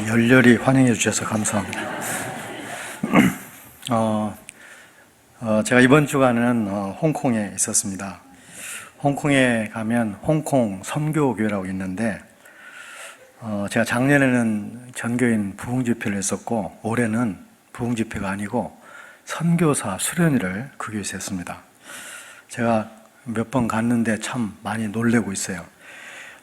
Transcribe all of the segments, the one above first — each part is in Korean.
열렬히 환영해 주셔서 감사합니다. 제가 이번 주간은 홍콩에 있었습니다. 홍콩에 가면 홍콩 선교교회라고 있는데, 제가 작년에는 전교인 부흥집회를 했었고, 올해는 부흥집회가 아니고 선교사 수련회를 그 교회에서 했습니다. 제가 몇 번 갔는데 참 많이 놀래고 있어요.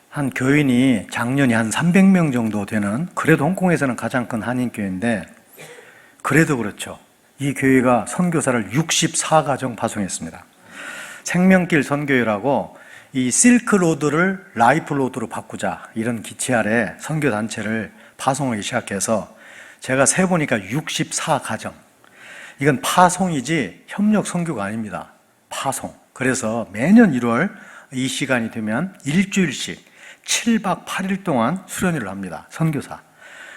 한 교인이 작년에 한 300명 정도 되는, 그래도 홍콩에서는 가장 큰 한인교회인데, 그래도 그렇죠. 이 교회가 선교사를 64가정 파송했습니다. 생명길 선교회라고 이 실크로드를 라이프로드로 바꾸자, 이런 기치 아래 선교단체를 파송하기 시작해서 제가 세보니까 64가정. 이건 파송이지 협력 선교가 아닙니다. 파송. 그래서 매년 1월 이 시간이 되면 일주일씩 7박 8일 동안 수련회를 합니다. 선교사.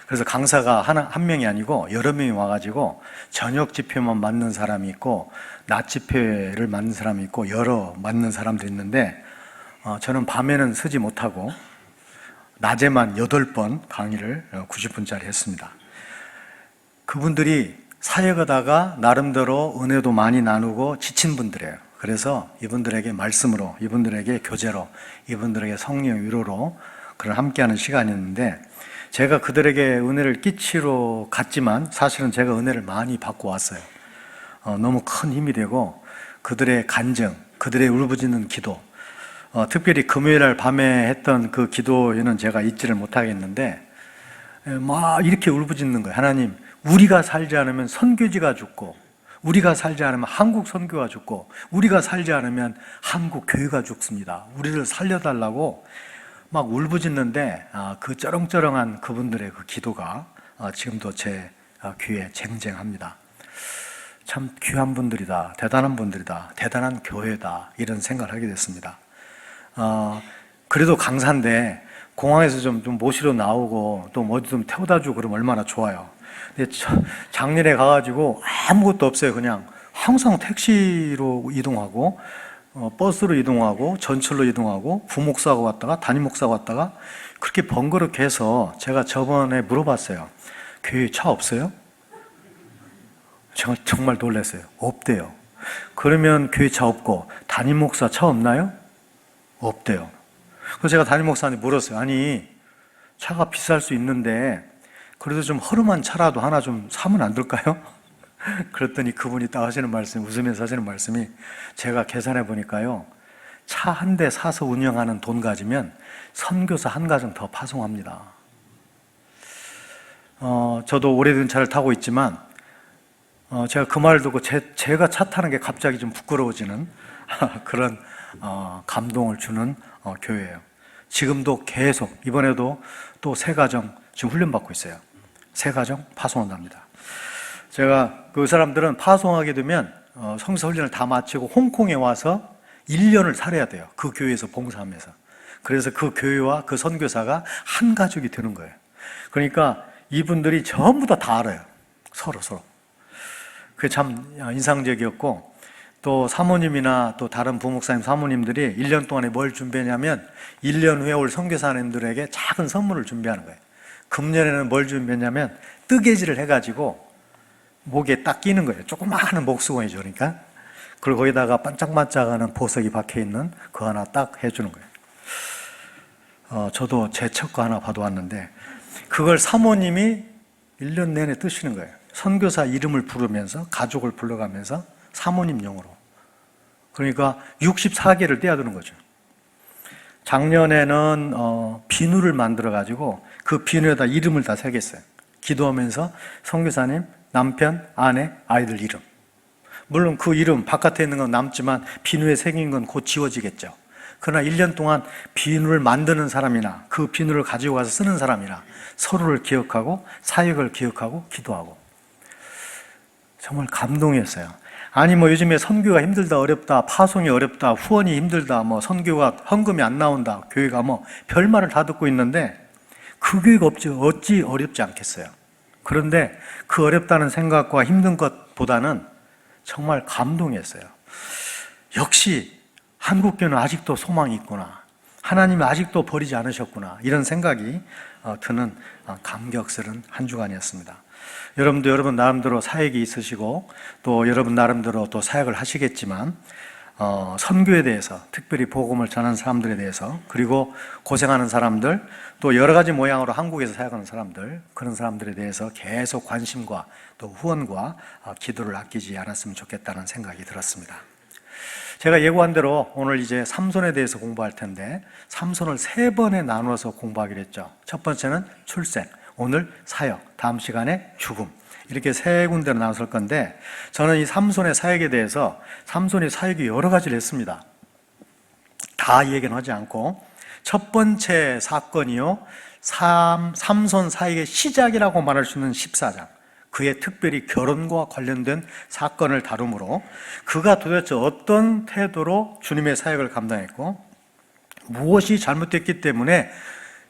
그래서 강사가 한 명이 아니고 여러 명이 와가지고 저녁 집회만 맞는 사람이 있고 낮 집회를 맞는 사람이 있고 여러 맞는 사람들이 있는데, 저는 밤에는 서지 못하고 낮에만 8번 강의를 90분짜리 했습니다. 그분들이 사역하다가 나름대로 은혜도 많이 나누고 지친 분들이에요. 그래서 이분들에게 말씀으로, 이분들에게 교제로, 이분들에게 성령 위로로 그런 함께하는 시간이었는데, 제가 그들에게 은혜를 끼치러 갔지만 사실은 제가 은혜를 많이 받고 왔어요. 너무 큰 힘이 되고 그들의 간증, 그들의 울부짖는 기도, 특별히 금요일날 밤에 했던 그 기도에는 제가 잊지를 못하겠는데, 막 이렇게 울부짖는 거예요. 하나님, 우리가 살지 않으면 선교지가 죽고, 우리가 살지 않으면 한국 선교가 죽고, 우리가 살지 않으면 한국 교회가 죽습니다. 우리를 살려달라고 막 울부짖는데, 그 쩌렁쩌렁한 그분들의 그 기도가 지금도 제 귀에 쟁쟁합니다. 참 귀한 분들이다, 대단한 분들이다, 대단한 교회다, 이런 생각을 하게 됐습니다. 그래도 강사인데 공항에서 좀 모시러 나오고 또 어디 좀 태워다 주고 그러면 얼마나 좋아요. 근데 작년에 가가지고 아무것도 없어요. 그냥 항상 택시로 이동하고 버스로 이동하고 전철로 이동하고 부목사하고 왔다가 담임 목사하고 왔다가 그렇게 번거롭게 해서 제가 저번에 물어봤어요. 교회 차 없어요? 제가 정말 놀랐어요. 없대요. 그러면 교회 차 없고 담임 목사 차 없나요? 없대요. 그래서 제가 담임 목사한테 물었어요. 아니, 차가 비쌀 수 있는데 그래도 좀 허름한 차라도 하나 좀 사면 안 될까요? 그랬더니 그분이 딱 하시는 말씀이, 웃으면서 하시는 말씀이, 제가 계산해 보니까요, 차 한 대 사서 운영하는 돈 가지면 선교사 한 가정 더 파송합니다. 저도 오래된 차를 타고 있지만 제가 그 말을 듣고 제가 차 타는 게 갑자기 좀 부끄러워지는 그런 감동을 주는 교회예요. 지금도 계속, 이번에도 또 3가정 지금 훈련받고 있어요. 3가정 파송한답니다. 제가 그 사람들은 파송하게 되면 성사 훈련을 다 마치고 홍콩에 와서 1년을 살아야 돼요. 그 교회에서 봉사하면서. 그래서 그 교회와 그 선교사가 한 가족이 되는 거예요. 그러니까 이분들이 전부 다 알아요. 서로. 그게 참 인상적이었고, 또 사모님이나 또 다른 부목사님 사모님들이 1년 동안에 뭘 준비했냐면 1년 후에 올 선교사님들에게 작은 선물을 준비하는 거예요. 금년에는 뭘 준비했냐면 뜨개질을 해가지고 목에 딱 끼는 거예요. 조그마한 목수건이죠. 그러니까. 그리고 거기다가 반짝반짝하는 보석이 박혀있는 그거 하나 딱 해주는 거예요. 저도 제 첫 거 하나 받아왔는데 그걸 사모님이 1년 내내 뜨시는 거예요. 선교사 이름을 부르면서, 가족을 불러가면서 사모님용으로. 그러니까 64개를 떼어두는 거죠. 작년에는 비누를 만들어가지고 그 비누에다 이름을 다 새겼어요. 기도하면서 선교사님, 남편, 아내, 아이들 이름. 물론 그 이름 바깥에 있는 건 남지만 비누에 새긴 건 곧 지워지겠죠. 그러나 1년 동안 비누를 만드는 사람이나 그 비누를 가지고 가서 쓰는 사람이나 서로를 기억하고 사역을 기억하고 기도하고. 정말 감동이었어요. 아니 요즘에 선교가 힘들다, 어렵다, 파송이 어렵다, 후원이 힘들다, 선교가 헌금이 안 나온다, 교회가 별말을 다 듣고 있는데 그 교회가 어찌 어렵지 않겠어요. 그런데 그 어렵다는 생각과 힘든 것보다는 정말 감동이었어요. 역시 한국교회는 아직도 소망이 있구나. 하나님이 아직도 버리지 않으셨구나, 이런 생각이 드는 감격스러운 한 주간이었습니다. 여러분도 여러분 나름대로 사역이 있으시고 또 여러분 나름대로 또 사역을 하시겠지만 선교에 대해서, 특별히 복음을 전하는 사람들에 대해서, 그리고 고생하는 사람들, 또 여러 가지 모양으로 한국에서 사역하는 사람들, 그런 사람들에 대해서 계속 관심과 또 후원과 기도를 아끼지 않았으면 좋겠다는 생각이 들었습니다. 제가 예고한 대로 오늘 이제 삼손에 대해서 공부할 텐데, 삼손을 3번에 나누어서 공부하기로 했죠. 첫 번째는 출생, 오늘 사역, 다음 시간에 죽음, 이렇게 3군데로 나눴을 건데, 저는 이 삼손의 사역에 대해서 삼손이 사역이 여러 가지를 했습니다. 다 얘기는 하지 않고, 첫 번째 사건이요, 삼손 사역의 시작이라고 말할 수 있는 14장, 그의 특별히 결혼과 관련된 사건을 다루므로 그가 도대체 어떤 태도로 주님의 사역을 감당했고 무엇이 잘못됐기 때문에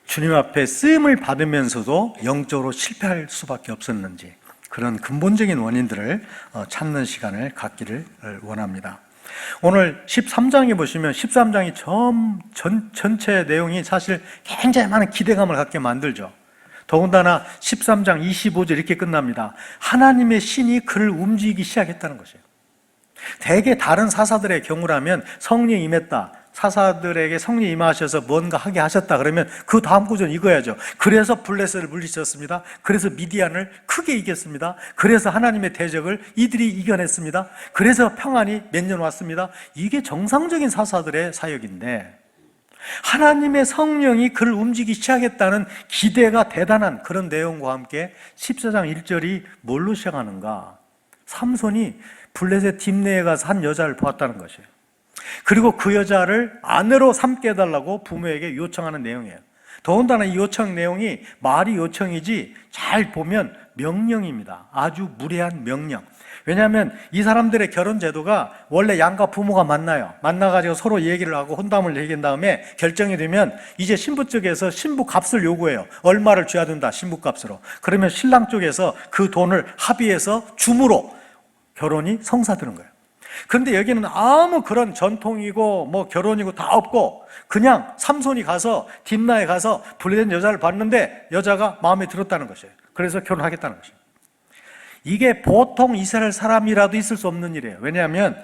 주님 앞에 쓰임을 받으면서도 영적으로 실패할 수밖에 없었는지, 그런 근본적인 원인들을 찾는 시간을 갖기를 원합니다. 오늘 13장에 보시면 13장이 전체 내용이 사실 굉장히 많은 기대감을 갖게 만들죠. 더군다나 13장 25절 이렇게 끝납니다. 하나님의 신이 그를 움직이기 시작했다는 것이에요. 대개 다른 사사들의 경우라면 성령이 임했다, 사사들에게 성령이 임하셔서 뭔가 하게 하셨다 그러면 그 다음 구절은 이거야죠. 그래서 블레셋을 물리쳤습니다. 그래서 미디안을 크게 이겼습니다. 그래서 하나님의 대적을 이들이 이겨냈습니다. 그래서 평안이 몇 년 왔습니다. 이게 정상적인 사사들의 사역인데, 하나님의 성령이 그를 움직이기 시작했다는 기대가 대단한 그런 내용과 함께 14장 1절이 뭘로 시작하는가? 삼손이 블레셋 딥내에 가서 한 여자를 보았다는 것이에요. 그리고 그 여자를 아내로 삼게 해달라고 부모에게 요청하는 내용이에요. 더군다나 이 요청 내용이 말이 요청이지 잘 보면 명령입니다. 아주 무례한 명령. 왜냐하면 이 사람들의 결혼 제도가 원래 양가 부모가 만나가지고 서로 얘기를 하고 혼담을 얘기한 다음에 결정이 되면 이제 신부 쪽에서 신부 값을 요구해요. 얼마를 줘야 된다, 신부 값으로. 그러면 신랑 쪽에서 그 돈을 합의해서 줌으로 결혼이 성사되는 거예요. 그런데 여기는 아무 그런 전통이고 뭐 결혼이고 다 없고 그냥 삼손이 가서 딥나에 가서 블레셋 여자를 봤는데 여자가 마음에 들었다는 것이에요. 그래서 결혼하겠다는 것이에요. 이게 보통 이스라엘 사람이라도 있을 수 없는 일이에요. 왜냐하면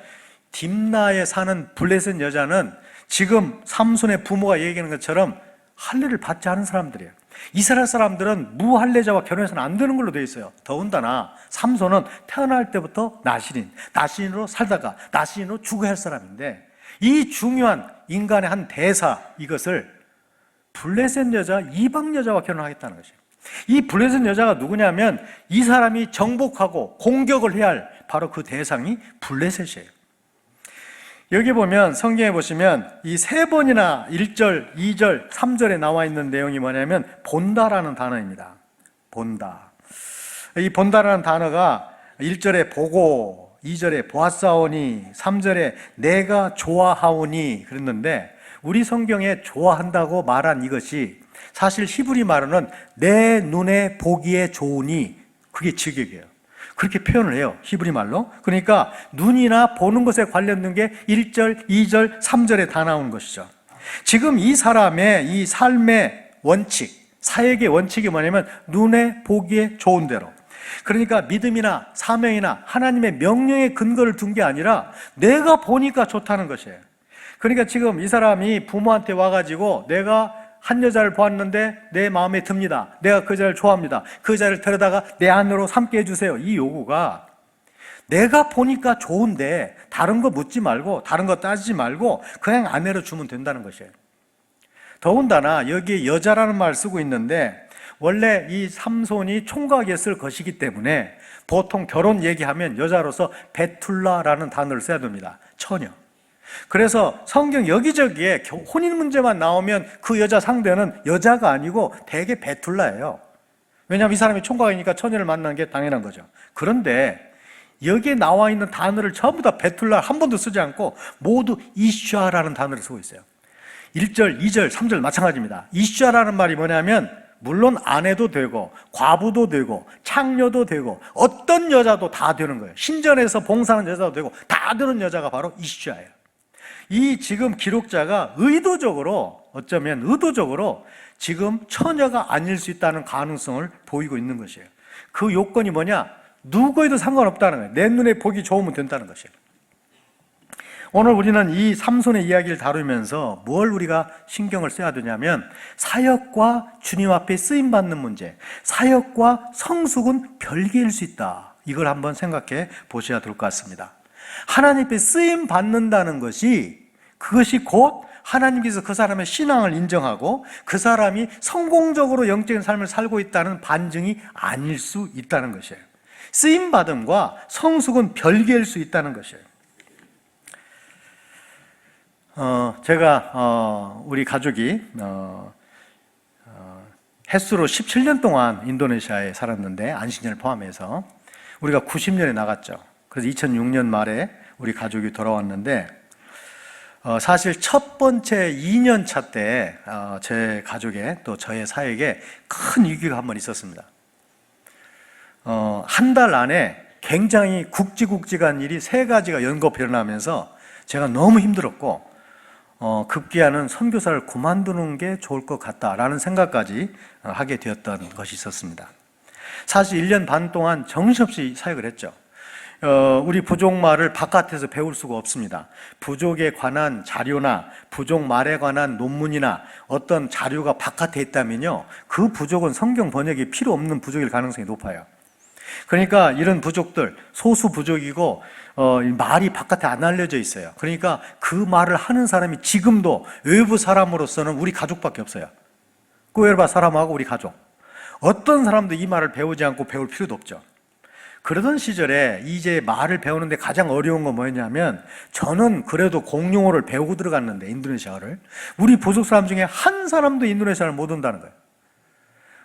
딥나에 사는 블레셋 여자는 지금 삼손의 부모가 얘기하는 것처럼 할례를 받지 않은 사람들이에요. 이스라엘 사람들은 무할례자와 결혼해서는 안 되는 걸로 되어 있어요. 더군다나 삼손은 태어날 때부터 나신인으로 살다가 나신인으로 죽어야 할 사람인데, 이 중요한 인간의 한 대사, 이것을 블레셋 여자, 이방 여자와 결혼하겠다는 것이에요. 이 블레셋 여자가 누구냐면 이 사람이 정복하고 공격을 해야 할 바로 그 대상이 블레셋이에요. 여기 보면 성경에 보시면 이 3번이나 1절, 2절, 3절에 나와 있는 내용이 뭐냐면 본다라는 단어입니다. 본다. 이 본다라는 단어가 1절에 보고, 2절에 보았사오니, 3절에 내가 좋아하오니 그랬는데, 우리 성경에 좋아한다고 말한 이것이 사실 히브리 말로는 내 눈에 보기에 좋으니, 그게 직역이에요. 그렇게 표현을 해요, 히브리 말로. 그러니까 눈이나 보는 것에 관련된 게 1절, 2절, 3절에 다 나오는 것이죠. 지금 이 사람의 이 삶의 원칙, 사역의 원칙이 뭐냐면 눈에 보기에 좋은 대로, 그러니까 믿음이나 사명이나 하나님의 명령에 근거를 둔 게 아니라 내가 보니까 좋다는 것이에요. 그러니까 지금 이 사람이 부모한테 와가지고 내가 한 여자를 보았는데 내 마음에 듭니다, 내가 그 여자를 좋아합니다, 그 여자를 데려다가 내 아내로 삼게 해주세요, 이 요구가 내가 보니까 좋은데 다른 거 묻지 말고 다른 거 따지지 말고 그냥 아내로 주면 된다는 것이에요. 더군다나 여기에 여자라는 말을 쓰고 있는데, 원래 이 삼손이 총각에 쓸 것이기 때문에 보통 결혼 얘기하면 여자로서 베툴라라는 단어를 써야 됩니다. 처녀. 그래서 성경 여기저기에 혼인 문제만 나오면 그 여자 상대는 여자가 아니고 대개 베툴라예요. 왜냐하면 이 사람이 총각이니까 처녀를 만나는 게 당연한 거죠. 그런데 여기에 나와 있는 단어를 전부 다 베툴라 한 번도 쓰지 않고 모두 이슈아라는 단어를 쓰고 있어요. 1절, 2절, 3절 마찬가지입니다. 이슈아라는 말이 뭐냐면 물론 아내도 되고 과부도 되고 창녀도 되고 어떤 여자도 다 되는 거예요. 신전에서 봉사하는 여자도 되고 다 되는 여자가 바로 이슈아예요. 이 지금 기록자가 의도적으로, 어쩌면 의도적으로 지금 처녀가 아닐 수 있다는 가능성을 보이고 있는 것이에요. 그 요건이 뭐냐? 누구에도 상관없다는 거예요. 내 눈에 보기 좋으면 된다는 것이에요. 오늘 우리는 이 삼손의 이야기를 다루면서 뭘 우리가 신경을 써야 되냐면, 사역과 주님 앞에 쓰임받는 문제, 사역과 성숙은 별개일 수 있다. 이걸 한번 생각해 보셔야 될 것 같습니다. 하나님 앞에 쓰임받는다는 것이, 그것이 곧 하나님께서 그 사람의 신앙을 인정하고 그 사람이 성공적으로 영적인 삶을 살고 있다는 반증이 아닐 수 있다는 것이에요. 쓰임받음과 성숙은 별개일 수 있다는 것이에요. 제가 우리 가족이 햇수로 17년 동안 인도네시아에 살았는데, 안식년을 포함해서 우리가 90년에 나갔죠. 그래서 2006년 말에 우리 가족이 돌아왔는데, 사실 첫 번째 2년 차 때 제 가족에, 또 저의 사역에 큰 위기가 한 번 있었습니다. 한 달 안에 굉장히 굵직굵직한 일이 3가지가 연거푸 일어나면서 제가 너무 힘들었고, 급기야는 선교사를 그만두는 게 좋을 것 같다라는 생각까지 하게 되었던 것이 있었습니다. 사실 1년 반 동안 정신없이 사역을 했죠. 우리 부족말을 바깥에서 배울 수가 없습니다. 부족에 관한 자료나 부족말에 관한 논문이나 어떤 자료가 바깥에 있다면요, 그 부족은 성경 번역이 필요 없는 부족일 가능성이 높아요. 그러니까 이런 부족들, 소수 부족이고 말이 바깥에 안 알려져 있어요. 그러니까 그 말을 하는 사람이 지금도 외부 사람으로서는 우리 가족밖에 없어요. 꾸에르바 사람하고 우리 가족. 어떤 사람도 이 말을 배우지 않고 배울 필요도 없죠. 그러던 시절에 이제 말을 배우는데 가장 어려운 건 뭐였냐면, 저는 그래도 공용어를 배우고 들어갔는데, 인도네시아어를, 우리 부족 사람 중에 한 사람도 인도네시아를 못 온다는 거예요.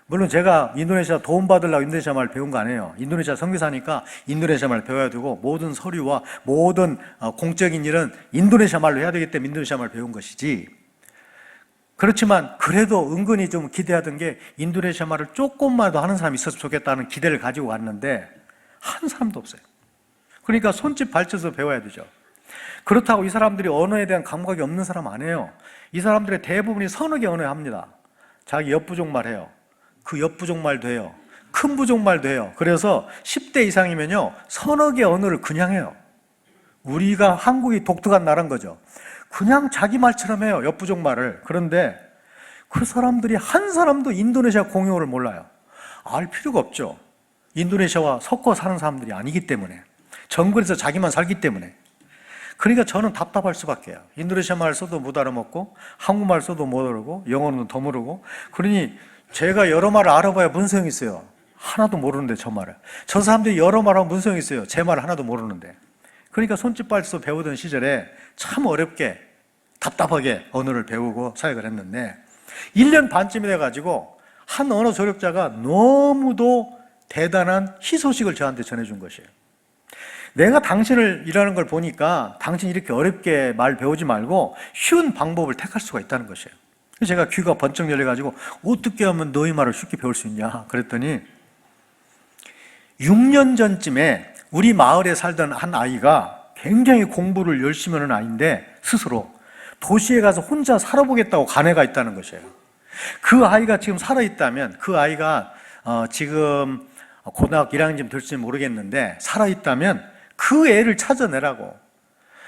물론 제가 인도네시아 도움받으려고 인도네시아 말을 배운 거 아니에요. 인도네시아 선교사니까 인도네시아 말을 배워야 되고, 모든 서류와 모든 공적인 일은 인도네시아 말로 해야 되기 때문에 인도네시아 말을 배운 것이지, 그렇지만 그래도 은근히 좀 기대하던 게 인도네시아 말을 조금만도 하는 사람이 있었으면 좋겠다는 기대를 가지고 왔는데 한 사람도 없어요. 그러니까 손짓 발짓해서 배워야 되죠. 그렇다고 이 사람들이 언어에 대한 감각이 없는 사람 아니에요. 이 사람들의 대부분이 서너 개 언어 합니다. 자기 옆부족말 해요. 그 옆부족말도 해요. 큰 부족말도 해요. 그래서 10대 이상이면요, 서너 개 언어를 그냥 해요. 우리가 한국이 독특한 나라인 거죠. 그냥 자기 말처럼 해요, 옆부족말을. 그런데 그 사람들이 한 사람도 인도네시아 공용어를 몰라요. 알 필요가 없죠. 인도네시아와 섞어 사는 사람들이 아니기 때문에, 정글에서 자기만 살기 때문에. 그러니까 저는 답답할 수밖에 해요. 인도네시아 말 써도 못 알아먹고, 한국말 써도 못 알아보고, 영어는 더 모르고. 그러니 제가 여러 말을 알아봐야 무슨 소용이 있어요? 하나도 모르는데, 저 말을. 저 사람들이 여러 말하면 무슨 소용이 있어요? 제 말을 하나도 모르는데. 그러니까 손짓발짓 배우던 시절에 참 어렵게, 답답하게 언어를 배우고 사역을 했는데, 1년 반쯤이 돼가지고 한 언어 조력자가 너무도 대단한 희소식을 저한테 전해준 것이에요. 내가 당신을 일하는 걸 보니까 당신이 이렇게 어렵게 말 배우지 말고 쉬운 방법을 택할 수가 있다는 것이에요. 제가 귀가 번쩍 열려가지고, 어떻게 하면 너희 말을 쉽게 배울 수 있냐 그랬더니, 6년 전쯤에 우리 마을에 살던 한 아이가 굉장히 공부를 열심히 하는 아이인데, 스스로 도시에 가서 혼자 살아보겠다고 간 애가 있다는 것이에요. 그 아이가 지금 살아있다면, 그 아이가 지금 고등학교 1학년쯤 될지 모르겠는데 살아있다면 그 애를 찾아내라고.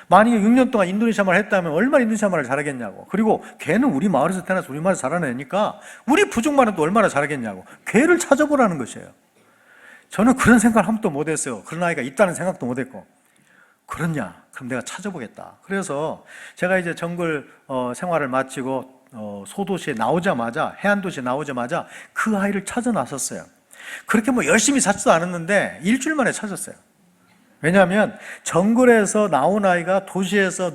만약에 6년 동안 인도네시아 말을 했다면 얼마나 인도네시아 말을 잘하겠냐고. 그리고 걔는 우리 마을에서 태어나서 우리 말을 잘하니까 우리 부족말은 또 얼마나 잘하겠냐고. 걔를 찾아보라는 것이에요. 저는 그런 생각을 한 번도 못했어요. 그런 아이가 있다는 생각도 못했고. 그렇냐? 그럼 내가 찾아보겠다. 그래서 제가 이제 정글 생활을 마치고 소도시에 나오자마자, 해안도시에 나오자마자 그 아이를 찾아 나섰어요. 그렇게 뭐 열심히 찾지도 않았는데 일주일 만에 찾았어요. 왜냐하면 정글에서 나온 아이가 도시에서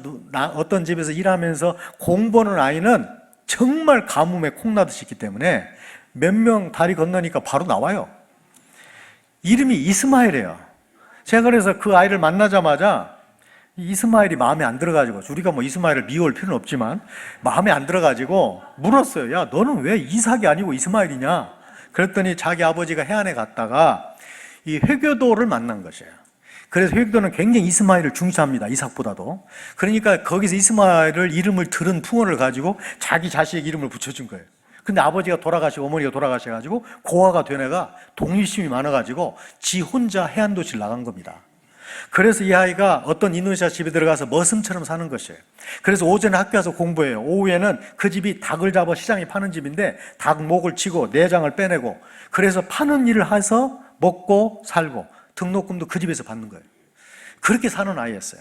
어떤 집에서 일하면서 공부하는 아이는 정말 가뭄에 콩나듯이 있기 때문에 몇 명 다리 건너니까 바로 나와요. 이름이 이스마일이에요. 제가 그래서 그 아이를 만나자마자 이스마일이 마음에 안 들어가지고, 우리가 뭐 이스마일을 미워할 필요는 없지만 마음에 안 들어가지고 물었어요. 야, 너는 왜 이삭이 아니고 이스마일이냐? 그랬더니 자기 아버지가 해안에 갔다가 이 회교도를 만난 것이에요. 그래서 회복도는 굉장히 이스마엘을 중시합니다. 이삭보다도. 그러니까 거기서 이스마엘을 이름을 들은 풍어를 가지고 자기 자식의 이름을 붙여준 거예요. 근데 아버지가 돌아가시고 어머니가 돌아가셔가지고 고아가 된 애가 독립심이 많아가지고 지 혼자 해안도시를 나간 겁니다. 그래서 이 아이가 어떤 인도네시아 집에 들어가서 머슴처럼 사는 것이에요. 그래서 오전에 학교 가서 공부해요. 오후에는 그 집이 닭을 잡아 시장에 파는 집인데 닭 목을 치고 내장을 빼내고 그래서 파는 일을 해서 먹고 살고 등록금도 그 집에서 받는 거예요. 그렇게 사는 아이였어요.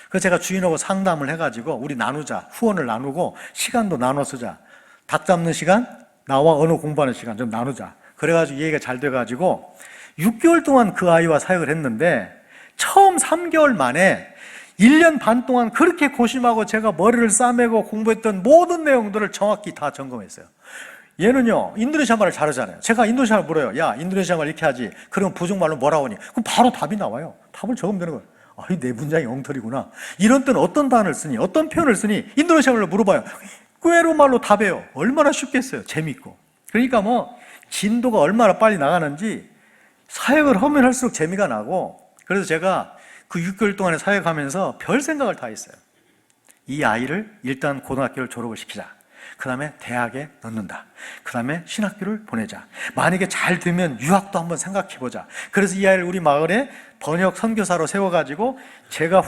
그래서 제가 주인하고 상담을 해가지고 우리 나누자, 후원을 나누고 시간도 나눠 쓰자. 닭 잡는 시간, 나와 언어 공부하는 시간 좀 나누자. 그래가지고 얘기가 잘 돼가지고 6개월 동안 그 아이와 사역을 했는데 처음 3개월 만에 1년 반 동안 그렇게 고심하고 제가 머리를 싸매고 공부했던 모든 내용들을 정확히 다 점검했어요. 얘는요, 인도네시아 말을 잘하잖아요. 제가 인도네시아 말 물어요. 야, 인도네시아 말 이렇게 하지. 그러면 부족말로 뭐라고 하니? 그럼 바로 답이 나와요. 답을 적으면 되는 거예요. 아, 내 문장이 엉터리구나. 이런 때는 어떤 단어를 쓰니? 어떤 표현을 쓰니? 인도네시아 말로 물어봐요. 꾀로 말로 답해요. 얼마나 쉽겠어요. 재밌고. 그러니까 뭐, 진도가 얼마나 빨리 나가는지 사역을 하면 할수록 재미가 나고, 그래서 제가 그 6개월 동안에 사역하면서 별 생각을 다 했어요. 이 아이를 일단 고등학교를 졸업을 시키자. 그 다음에 대학에 넣는다. 그 다음에 신학교를 보내자. 만약에 잘 되면 유학도 한번 생각해보자. 그래서 이 아이를 우리 마을에 번역 선교사로 세워가지고 제가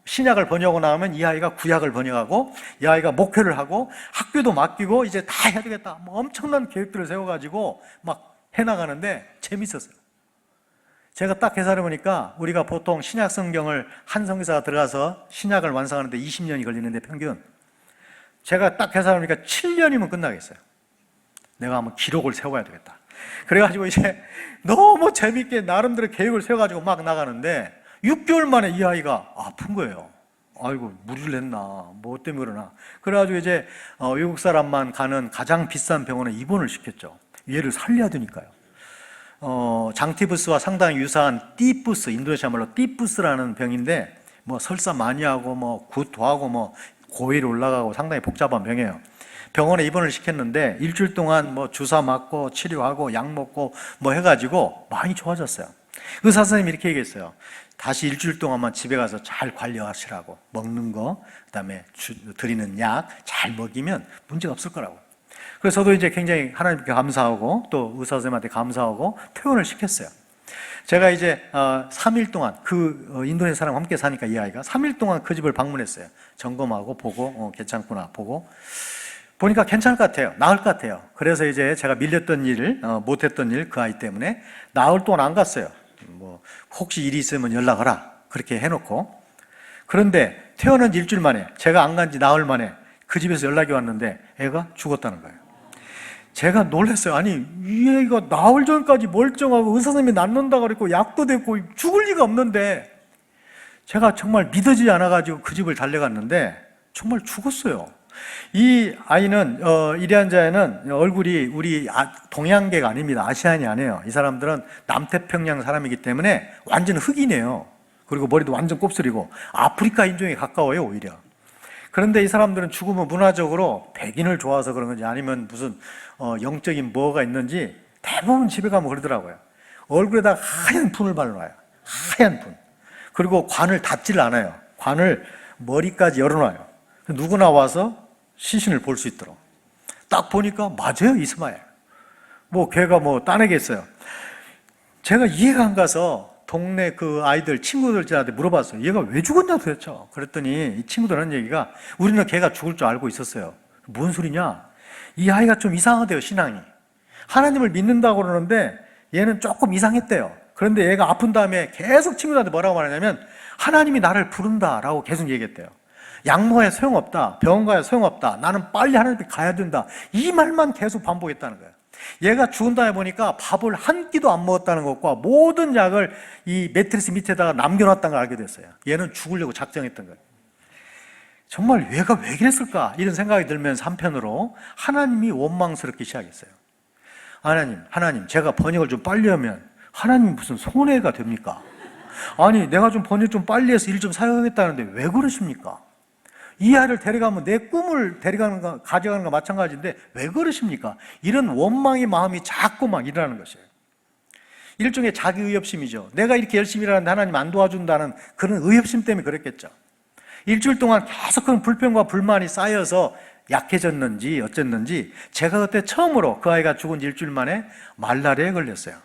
신약을 번역하고 나오면 이 아이가 구약을 번역하고 이 아이가 목회를 하고 학교도 맡기고 이제 다 해야 되겠다. 뭐 엄청난 계획들을 세워가지고 막 해나가는데 재밌었어요. 제가 딱 계산해 보니까 우리가 보통 신약 성경을 한 선교사가 들어가서 신약을 완성하는데 20년이 걸리는데 평균 제가 딱 계산해 보니까 7년이면 끝나겠어요. 내가 한번 기록을 세워야 되겠다. 그래가지고 이제 너무 재밌게 나름대로 계획을 세워가지고 막 나가는데 6개월 만에 이 아이가 아픈 거예요. 아이고 무리를 했나 뭐 때문에 그러나. 그래가지고 이제 외국 사람만 가는 가장 비싼 병원에 입원을 시켰죠. 얘를 살려야 되니까요. 장티푸스와 상당히 유사한 띠푸스, 인도네시아 말로 띠푸스라는 병인데 뭐 설사 많이 하고 뭐 구토하고 뭐 고위로 올라가고 상당히 복잡한 병이에요. 병원에 입원을 시켰는데 일주일 동안 뭐 주사 맞고 치료하고 약 먹고 뭐 해가지고 많이 좋아졌어요. 의사 선생님이 이렇게 얘기했어요. 다시 일주일 동안만 집에 가서 잘 관리하시라고. 먹는 거, 그다음에 드리는 약 잘 먹이면 문제가 없을 거라고. 그래서 저도 이제 굉장히 하나님께 감사하고 또 의사 선생님한테 감사하고 퇴원을 시켰어요. 제가 이제 3일 동안 인도네시아 사람과 함께 사니까 이 아이가 3일 동안 그 집을 방문했어요. 점검하고 보고 괜찮구나 보고 보니까 괜찮을 것 같아요. 나을 것 같아요. 그래서 이제 제가 밀렸던 일, 못했던 일 그 아이 때문에 나흘 동안 안 갔어요. 뭐 혹시 일이 있으면 연락하라 그렇게 해놓고. 그런데 퇴원한 지 일주일 만에 제가 안 간 지 나흘 만에 그 집에서 연락이 왔는데 애가 죽었다는 거예요. 제가 놀랐어요. 아니 이 애가 나흘 전까지 멀쩡하고 의사 선생님이 낫는다 그랬고 약도 됐고 죽을 리가 없는데 제가 정말 믿어지지 않아가지고 그 집을 달려갔는데 정말 죽었어요. 이 아이는 이리안자에는 얼굴이 우리 동양계가 아닙니다. 아시안이 아니에요. 이 사람들은 남태평양 사람이기 때문에 완전 흑인이에요. 그리고 머리도 완전 곱슬이고 아프리카 인종에 가까워요 오히려. 그런데 이 사람들은 죽으면 문화적으로 백인을 좋아서 그런 건지 아니면 무슨 영적인 뭐가 있는지 대부분 집에 가면 그러더라고요. 얼굴에다 하얀 푼을 발라놔요. 하얀 푼. 그리고 관을 닫지를 않아요. 관을 머리까지 열어놔요. 누구나 와서 시신을 볼 수 있도록. 딱 보니까 맞아요, 이스마엘. 뭐 걔가 뭐 따내겠어요. 제가 이해가 안 가서 동네 그 아이들 친구들한테 물어봤어요. 얘가 왜 죽었냐 도대체. 그랬더니 이 친구들 하는 얘기가 우리는 걔가 죽을 줄 알고 있었어요. 뭔 소리냐? 이 아이가 좀 이상하대요, 신앙이. 하나님을 믿는다고 그러는데 얘는 조금 이상했대요. 그런데 얘가 아픈 다음에 계속 친구들한테 뭐라고 말하냐면 하나님이 나를 부른다라고 계속 얘기했대요. 약먹어야 소용없다. 병원 가야 소용없다. 나는 빨리 하나님께 가야 된다. 이 말만 계속 반복했다는 거예요. 얘가 죽은 다음에 보니까 밥을 한 끼도 안 먹었다는 것과 모든 약을 이 매트리스 밑에다가 남겨놨다는 걸 알게 됐어요. 얘는 죽으려고 작정했던 거예요. 정말 얘가 왜 그랬을까? 이런 생각이 들면서 한편으로 하나님이 원망스럽기 시작했어요. 하나님, 제가 번역을 좀 빨리 하면 하나님 무슨 손해가 됩니까? 아니, 내가 좀 번역 좀 빨리 해서 일 좀 사용하겠다는데 왜 그러십니까? 이 아이를 데려가면 내 꿈을 가져가는 거 마찬가지인데 왜 그러십니까? 이런 원망의 마음이 자꾸 막 일어나는 것이에요. 일종의 자기 의협심이죠. 내가 이렇게 열심히 일하는데 하나님 안 도와준다는 그런 의협심 때문에 그랬겠죠. 일주일 동안 계속 그런 불평과 불만이 쌓여서 약해졌는지 어쨌는지 제가 그때 처음으로 그 아이가 죽은 일주일 만에 말라리아에 걸렸어요.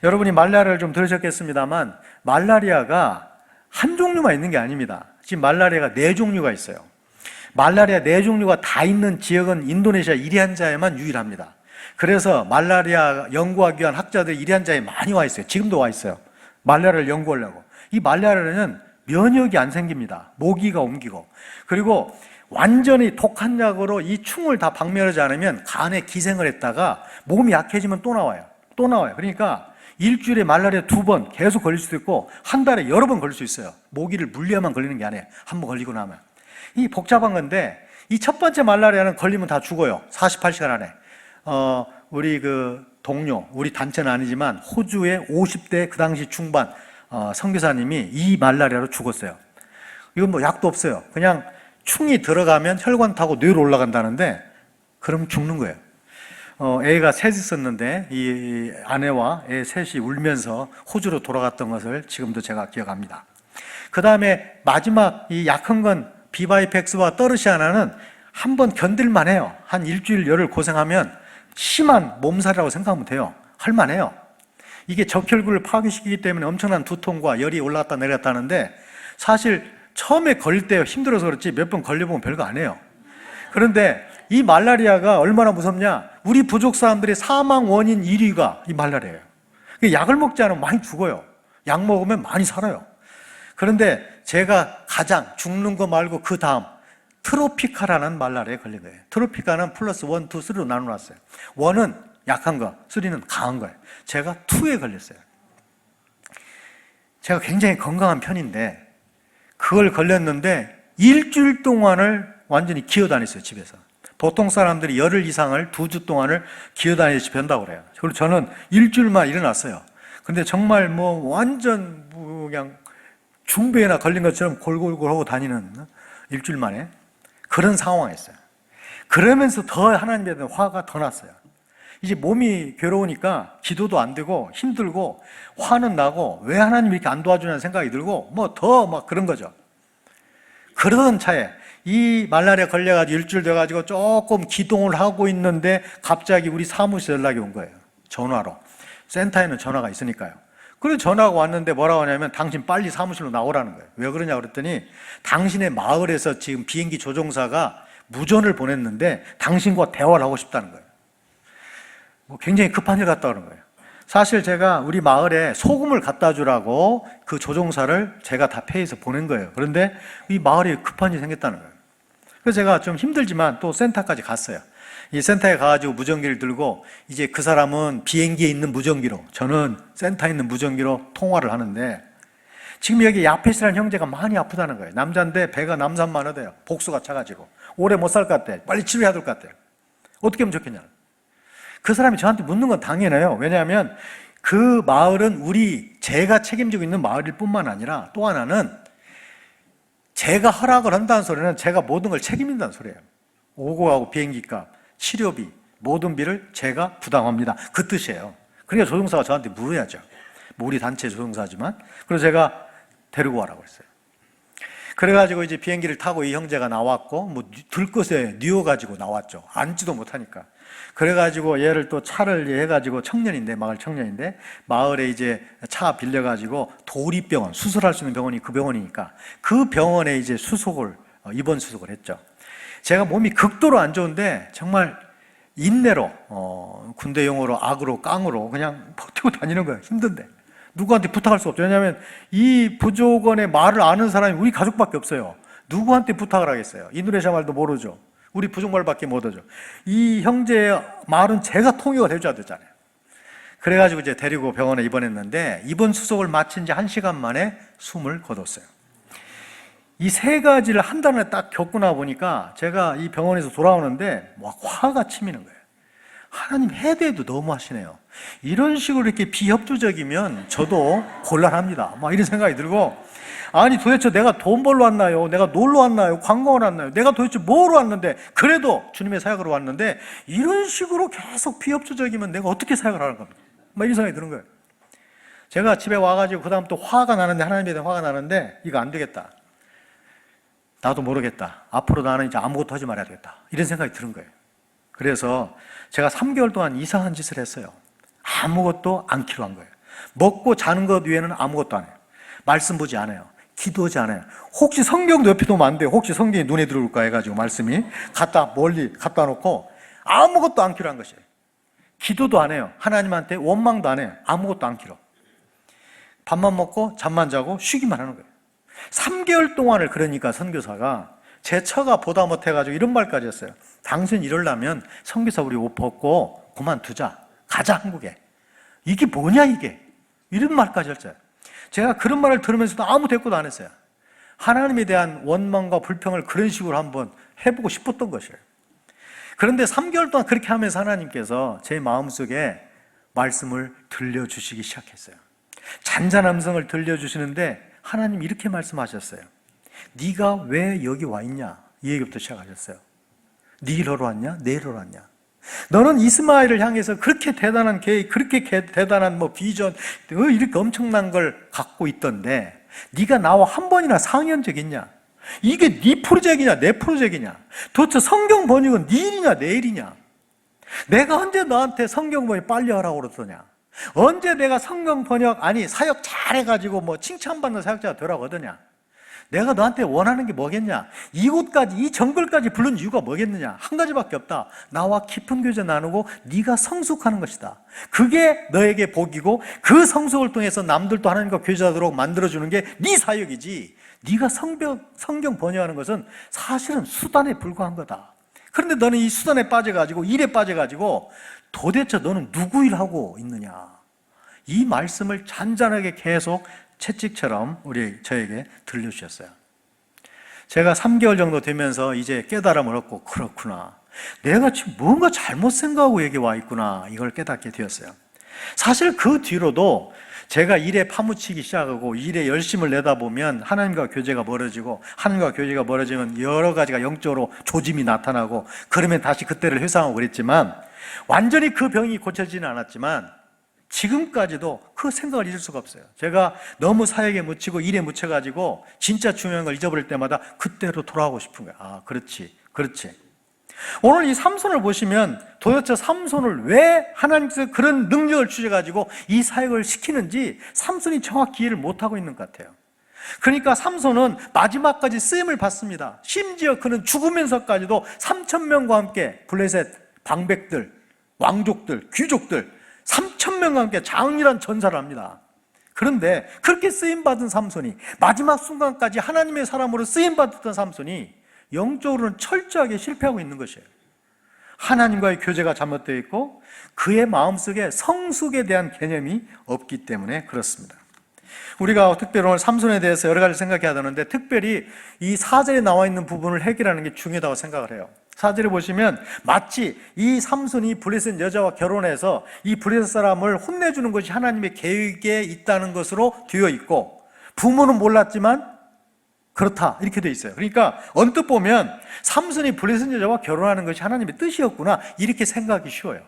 여러분이 말라리아를 좀 들으셨겠습니다만 말라리아가 한 종류만 있는 게 아닙니다. 지금 말라리아가 4종류가 있어요. 말라리아 4종류가 다 있는 지역은 인도네시아 이리안자에만 유일합니다. 그래서 말라리아 연구하기 위한 학자들이 이리안자에 많이 와 있어요. 지금도 와 있어요. 말라리아를 연구하려고. 이 말라리아는 면역이 안 생깁니다. 모기가 옮기고. 그리고 완전히 독한 약으로 이 충을 다 박멸하지 않으면 간에 기생을 했다가 몸이 약해지면 또 나와요. 또 나와요. 그러니까 일주일에 말라리아 2번 계속 걸릴 수도 있고 한 달에 여러 번 걸릴 수 있어요. 모기를 물려야만 걸리는 게 아니에요. 한 번 걸리고 나면. 이 복잡한 건데 이 첫 번째 말라리아는 걸리면 다 죽어요. 48시간 안에. 우리 그 동료, 우리 단체는 아니지만 호주의 50대 그 당시 중반 선교사님이 이 말라리아로 죽었어요. 이건 뭐 약도 없어요. 그냥 충이 들어가면 혈관 타고 뇌로 올라간다는데 그럼 죽는 거예요. 애가 셋 있었는데 이 아내와 애 셋이 울면서 호주로 돌아갔던 것을 지금도 제가 기억합니다. 그 다음에 마지막 이 약한 건 비바이펙스와 떠르시아나는 한번 견딜만 해요. 한 일주일 열흘 고생하면 심한 몸살이라고 생각하면 돼요. 할만해요. 이게 적혈구를 파괴시키기 때문에 엄청난 두통과 열이 올라갔다 내려갔다 하는데 사실 처음에 걸릴 때 힘들어서 그렇지 몇 번 걸려보면 별거 아니에요. 그런데 이 말라리아가 얼마나 무섭냐? 우리 부족 사람들의 사망 원인 1위가 이 말라리아예요. 약을 먹지 않으면 많이 죽어요. 약 먹으면 많이 살아요. 그런데 제가 가장 죽는 거 말고 그 다음 트로피카라는 말라리아에 걸린 거예요. 트로피카는 플러스 1, 2, 3로 나눠놨어요. 1은 약한 거, 3는 강한 거예요. 제가 2에 걸렸어요. 제가 굉장히 건강한 편인데 그걸 걸렸는데 일주일 동안을 완전히 기어다녔어요, 집에서. 보통 사람들이 열흘 이상을 2주 동안을 기어다니듯이 변다고 그래요. 그리고 저는 일주일만 일어났어요. 근데 정말 뭐 완전 그냥 중배에나 걸린 것처럼 골골골 하고 다니는 일주일 만에 그런 상황이었어요. 그러면서 더 하나님에 대한 화가 더 났어요. 이제 몸이 괴로우니까 기도도 안 되고 힘들고 화는 나고 왜 하나님이 이렇게 안 도와주냐는 생각이 들고 뭐 더 막 그런 거죠. 그러던 차에 이 말라리아 걸려가지고 일주일 돼가지고 조금 기동을 하고 있는데 갑자기 우리 사무실 연락이 온 거예요. 전화로. 센터에는 전화가 있으니까요. 그래서 전화가 왔는데 뭐라고 하냐면 당신 빨리 사무실로 나오라는 거예요. 왜 그러냐 그랬더니 당신의 마을에서 지금 비행기 조종사가 무전을 보냈는데 당신과 대화를 하고 싶다는 거예요. 뭐 굉장히 급한 일 같다 그런 거예요. 사실 제가 우리 마을에 소금을 갖다 주라고 그 조종사를 제가 다 페이해서 보낸 거예요. 그런데 이 마을에 급한 일이 생겼다는 거예요. 그래서 제가 좀 힘들지만 또 센터까지 갔어요. 이 센터에 가가지고 무전기를 들고 이제 그 사람은 비행기에 있는 무전기로 저는 센터에 있는 무전기로 통화를 하는데 지금 여기 야펫이라는 형제가 많이 아프다는 거예요. 남자인데 배가 남산만하대요. 복수가 차가지고 오래 못 살 것 같대. 빨리 치료해야 될 것 같아요. 어떻게 하면 좋겠냐. 그 사람이 저한테 묻는 건 당연해요. 왜냐하면 그 마을은 제가 책임지고 있는 마을일 뿐만 아니라 또 하나는 제가 허락을 한다는 소리는 제가 모든 걸 책임진다는 소리예요. 오고 가고 비행기값, 치료비, 모든 비를 제가 부담합니다. 그 뜻이에요. 그러니까 조종사가 저한테 물어야죠. 뭐 우리 단체 조종사지만. 그래서 제가 데리고 와라고 했어요. 그래가지고 이제 비행기를 타고 이 형제가 나왔고, 뭐 들것에 뉘어가지고 나왔죠. 앉지도 못하니까. 그래가지고 얘를 또 차를 해가지고 청년인데, 마을 청년인데, 마을에 이제 차 빌려가지고 도립병원, 수술할 수 있는 병원이 그 병원이니까 그 병원에 이제 입원 수속을 했죠. 제가 몸이 극도로 안 좋은데 정말 인내로, 군대 용어로 악으로 깡으로 그냥 버티고 다니는 거예요. 힘든데. 누구한테 부탁할 수 없죠. 왜냐하면 이 부족원의 말을 아는 사람이 우리 가족밖에 없어요. 누구한테 부탁을 하겠어요. 인도네시아 말도 모르죠. 우리 부족말밖에 못하죠. 이 형제의 말은 제가 통역을 해줘야 되잖아요. 그래가지고 이제 데리고 병원에 입원했는데 입원 수속을 마친 지 1시간 만에 숨을 거뒀어요. 이 세 가지를 한 달에 딱 겪고 나 보니까 제가 이 병원에서 돌아오는데 막 화가 치미는 거예요. 하나님 해대도 너무 하시네요. 이런 식으로 이렇게 비협조적이면 저도 곤란합니다. 막 이런 생각이 들고, 아니 도대체 내가 돈 벌러 왔나요? 내가 놀러 왔나요? 관광을 왔나요? 내가 도대체 뭐로 왔는데, 그래도 주님의 사역으로 왔는데 이런 식으로 계속 비협조적이면 내가 어떻게 사역을 하는 겁니까? 막 이런 생각이 드는 거예요. 제가 집에 와가지고 그 다음 또 화가 나는데, 하나님에 대한 화가 나는데, 이거 안 되겠다. 나도 모르겠다. 앞으로 나는 이제 아무것도 하지 말아야 되겠다. 이런 생각이 드는 거예요. 그래서 제가 3개월 동안 이상한 짓을 했어요. 아무것도 않기로 한 거예요. 먹고 자는 것 외에는 아무것도 안 해요. 말씀 보지 않아요. 기도하지 않아요. 혹시 성경도 옆에 두면 안 돼요. 혹시 성경이 눈에 들어올까 해가지고 말씀이 멀리 갖다 놓고 아무것도 않기로 한 것이에요. 기도도 안 해요. 하나님한테 원망도 안 해요. 아무것도 않기로. 밥만 먹고 잠만 자고 쉬기만 하는 거예요. 3개월 동안을 그러니까 선교사가 제 처가 보다 못해가지고 이런 말까지 했어요. 당신 이러려면 선교사 우리 옷 벗고 그만두자. 가자 한국에. 이게 뭐냐 이게. 이런 말까지 했어요. 제가 그런 말을 들으면서도 아무 대꾸도 안 했어요. 하나님에 대한 원망과 불평을 그런 식으로 한번 해보고 싶었던 것이에요. 그런데 3개월 동안 그렇게 하면서 하나님께서 제 마음속에 말씀을 들려주시기 시작했어요. 잔잔한 음성을 들려주시는데 하나님 이렇게 말씀하셨어요. 네가 왜 여기 와 있냐? 이 얘기부터 시작하셨어요. 네 일하러 왔냐? 내 일하러 왔냐? 너는 이스마엘을 향해서 그렇게 대단한 계획, 그렇게 대단한 비전, 이렇게 엄청난 걸 갖고 있던데 네가 나와 한 번이나 상의한 적 있냐? 이게 네 프로젝트냐 내 프로젝트냐? 도대체 성경 번역은 네 일이냐 내 일이냐? 내가 언제 너한테 성경 번역 빨리 하라고 그러더냐? 언제 내가 성경 번역 사역 잘해가지고 칭찬받는 사역자가 되라고 하더냐? 내가 너한테 원하는 게 뭐겠냐? 이곳까지 이 정글까지 부른 이유가 뭐겠느냐? 한 가지밖에 없다. 나와 깊은 교제 나누고 네가 성숙하는 것이다. 그게 너에게 복이고 그 성숙을 통해서 남들도 하나님과 교제하도록 만들어주는 게 네 사역이지. 네가 성경 번역하는 것은 사실은 수단에 불과한 거다. 그런데 너는 이 수단에 빠져가지고 일에 빠져가지고 도대체 너는 누구 일하고 있느냐? 이 말씀을 잔잔하게 계속 채찍처럼 저에게 들려주셨어요. 제가 3개월 정도 되면서 이제 깨달음을 얻고 그렇구나. 내가 지금 뭔가 잘못 생각하고 여기 와 있구나. 이걸 깨닫게 되었어요. 사실 그 뒤로도 제가 일에 파묻히기 시작하고 일에 열심을 내다보면 하나님과 교제가 멀어지고 하나님과 교제가 멀어지면 여러 가지가 영적으로 조짐이 나타나고 그러면 다시 그때를 회상하고 그랬지만 완전히 그 병이 고쳐지지는 않았지만 지금까지도 그 생각을 잊을 수가 없어요. 제가 너무 사역에 묻히고 일에 묻혀가지고 진짜 중요한 걸 잊어버릴 때마다 그때로 돌아가고 싶은 거예요. 아, 그렇지. 오늘 이 삼손을 보시면 도대체 삼손을 왜 하나님께서 그런 능력을 주셔가지고 이 사역을 시키는지 삼손이 정확히 이해를 못하고 있는 것 같아요. 그러니까 삼손은 마지막까지 쓰임을 받습니다. 심지어 그는 죽으면서까지도 3,000명과 함께 블레셋 방백들, 왕족들, 귀족들 3,000명과 함께 장렬한 전사를 합니다. 그런데 그렇게 쓰임받은 삼손이 마지막 순간까지 하나님의 사람으로 쓰임받았던 삼손이 영적으로는 철저하게 실패하고 있는 것이에요. 하나님과의 교제가 잘못되어 있고 그의 마음속에 성숙에 대한 개념이 없기 때문에 그렇습니다. 우리가 특별히 오늘 삼손에 대해서 여러 가지 생각해야 되는데 특별히 이 4절에 나와 있는 부분을 해결하는 게 중요하다고 생각을 해요. 4절에 보시면 마치 이 삼손이 블레셋 여자와 결혼해서 이 블레셋 사람을 혼내주는 것이 하나님의 계획에 있다는 것으로 되어 있고 부모는 몰랐지만 그렇다 이렇게 되어 있어요. 그러니까 언뜻 보면 삼손이 블레셋 여자와 결혼하는 것이 하나님의 뜻이었구나 이렇게 생각하기 쉬워요.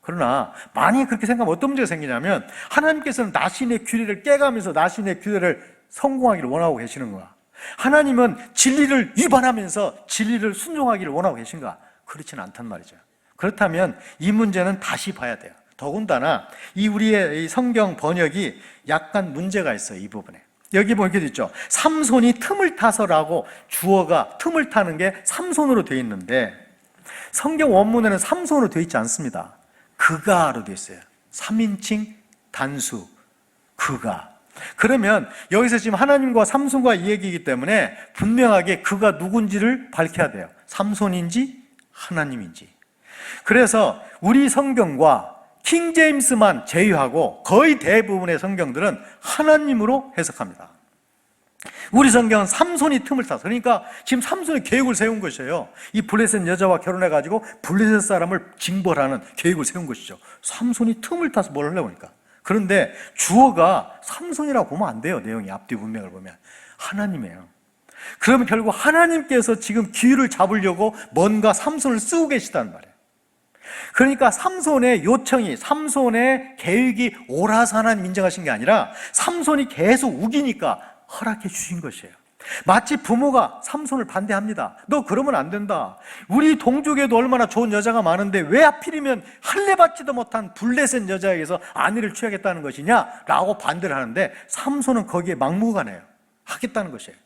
그러나 만약에 그렇게 생각하면 어떤 문제가 생기냐면 하나님께서는 나신의 규례를 깨가면서 나신의 규례를 성공하기를 원하고 계시는 거야. 하나님은 진리를 위반하면서 진리를 순종하기를 원하고 계신가? 그렇지는 않단 말이죠. 그렇다면 이 문제는 다시 봐야 돼요. 더군다나 우리의 이 성경 번역이 약간 문제가 있어요. 이 부분에. 여기 보면 이렇게 있죠. 삼손이 틈을 타서라고 주어가 틈을 타는 게 삼손으로 되어 있는데 성경 원문에는 삼손으로 되어 있지 않습니다. 그가로 되어 있어요. 3인칭 단수 그가. 그러면 여기서 지금 하나님과 삼손과 이 얘기이기 때문에 분명하게 그가 누군지를 밝혀야 돼요. 삼손인지 하나님인지. 그래서 우리 성경과 킹제임스만 제외하고 거의 대부분의 성경들은 하나님으로 해석합니다. 우리 성경은 삼손이 틈을 타서, 그러니까 지금 삼손이 계획을 세운 것이에요. 이 블레셋 여자와 결혼해가지고 블레셋 사람을 징벌하는 계획을 세운 것이죠. 삼손이 틈을 타서 뭘 하려고 하니까. 그런데 주어가 삼손이라고 보면 안 돼요. 내용이 앞뒤 문맥을 보면 하나님이에요. 그러면 결국 하나님께서 지금 기회를 잡으려고 뭔가 삼손을 쓰고 계시단 말이에요. 그러니까 삼손의 요청이, 삼손의 계획이 옳아서 하나님 인정하신 게 아니라 삼손이 계속 우기니까 허락해 주신 것이에요. 마치 부모가 삼손을 반대합니다. 너 그러면 안 된다. 우리 동족에도 얼마나 좋은 여자가 많은데 왜 하필이면 할례 받지도 못한 블레셋 여자에게서 아내를 취하겠다는 것이냐? 라고 반대를 하는데 삼손은 거기에 막무가내요. 하겠다는 것이에요.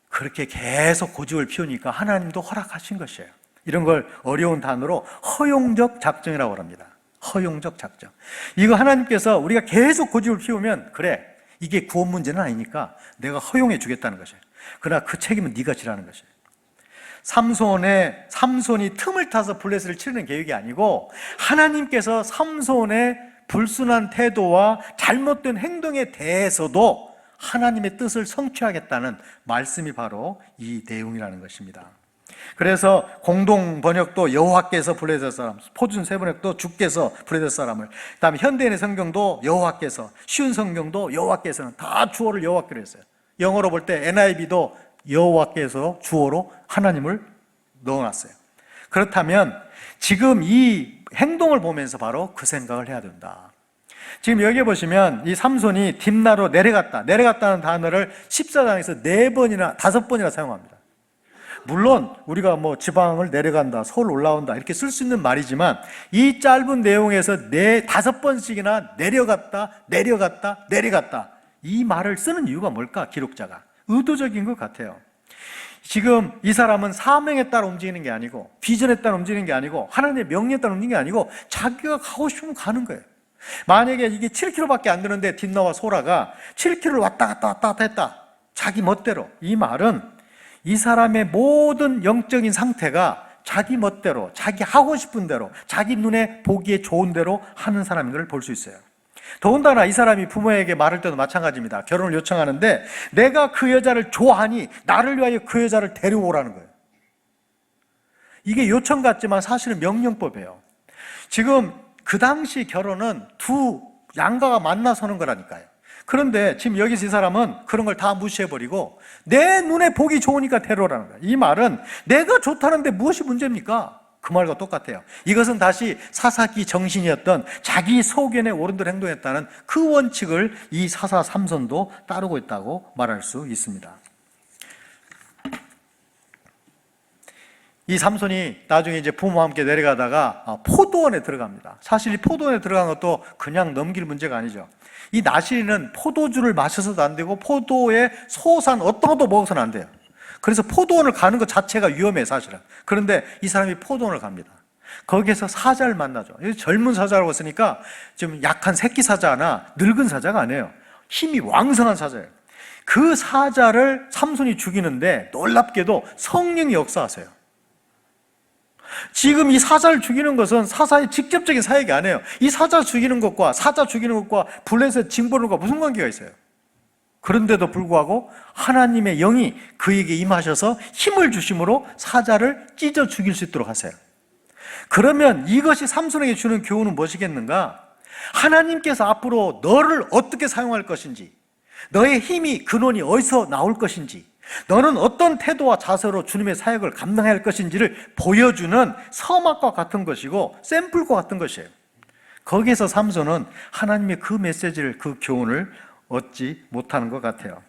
그렇게 계속 고집을 피우니까 하나님도 허락하신 것이에요. 이런 걸 어려운 단어로 허용적 작정이라고 합니다. 허용적 작정. 이거 하나님께서 우리가 계속 고집을 피우면 그래, 이게 구원 문제는 아니니까 내가 허용해 주겠다는 것이에요. 그러나 그 책임은 네가 지라는 것이에요. 삼손이 틈을 타서 블레셋을 치르는 계획이 아니고 하나님께서 삼손의 불순한 태도와 잘못된 행동에 대해서도 하나님의 뜻을 성취하겠다는 말씀이 바로 이 내용이라는 것입니다. 그래서 공동 번역도 여호와께서 블레셋 사람, 표준 세번역도 주께서 블레셋 사람을, 그다음에 현대인의 성경도 여호와께서, 쉬운 성경도 여호와께서는 다 주어를 여호와께로 했어요. 영어로 볼 때 NIV도 여호와께서 주어로 하나님을 넣어놨어요. 그렇다면 지금 이 행동을 보면서 바로 그 생각을 해야 된다. 지금 여기 보시면 이 삼손이 딥나로 내려갔다는 단어를 14장에서 4번이나 5번이나 사용합니다. 물론 우리가 뭐 지방을 내려간다, 서울 올라온다 이렇게 쓸 수 있는 말이지만 이 짧은 내용에서 5번씩이나 내려갔다 이 말을 쓰는 이유가 뭘까? 기록자가 의도적인 것 같아요. 지금 이 사람은 사명에 따라 움직이는 게 아니고, 비전에 따라 움직이는 게 아니고, 하나님의 명령에 따라 움직이는 게 아니고 자기가 가고 싶으면 가는 거예요. 만약에 이게 7km밖에 안 되는데 딥나와 소라가 7km를 왔다 갔다 했다, 자기 멋대로, 이 말은 이 사람의 모든 영적인 상태가 자기 멋대로, 자기 하고 싶은 대로, 자기 눈에 보기에 좋은 대로 하는 사람인 걸 볼 수 있어요. 더군다나 이 사람이 부모에게 말할 때도 마찬가지입니다. 결혼을 요청하는데 내가 그 여자를 좋아하니 나를 위하여 그 여자를 데려오라는 거예요. 이게 요청 같지만 사실은 명령법이에요. 지금 그 당시 결혼은 두 양가가 만나서는 거라니까요. 그런데 지금 여기서 이 사람은 그런 걸 다 무시해버리고 내 눈에 보기 좋으니까 데려오라는 거예요. 이 말은 내가 좋다는데 무엇이 문제입니까? 그 말과 똑같아요. 이것은 다시 사사기 정신이었던 자기 소견에 옳은 대로 행동했다는 그 원칙을 이 사사 삼손도 따르고 있다고 말할 수 있습니다. 이 삼손이 나중에 이제 부모와 함께 내려가다가 포도원에 들어갑니다. 사실 이 포도원에 들어간 것도 그냥 넘길 문제가 아니죠. 이 나시린은 포도주를 마셔서도 안 되고 포도의 소산 어떤 것도 먹어서는 안 돼요. 그래서 포도원을 가는 것 자체가 위험해요, 사실은. 그런데 이 사람이 포도원을 갑니다. 거기에서 사자를 만나죠. 젊은 사자라고 했으니까 좀 약한 새끼 사자나 늙은 사자가 아니에요. 힘이 왕성한 사자예요. 그 사자를 삼손이 죽이는데 놀랍게도 성령이 역사하세요. 지금 이 사자를 죽이는 것은 사사의 직접적인 사역이 아니에요. 이 사자 죽이는 것과 블레셋 징벌과 무슨 관계가 있어요? 그런데도 불구하고 하나님의 영이 그에게 임하셔서 힘을 주심으로 사자를 찢어 죽일 수 있도록 하세요. 그러면 이것이 삼손에게 주는 교훈은 무엇이겠는가? 하나님께서 앞으로 너를 어떻게 사용할 것인지, 너의 힘이, 근원이 어디서 나올 것인지, 너는 어떤 태도와 자세로 주님의 사역을 감당해야 할 것인지를 보여주는 서막과 같은 것이고 샘플과 같은 것이에요. 거기에서 삼손은 하나님의 그 메시지를, 그 교훈을 얻지 못하는 것 같아요.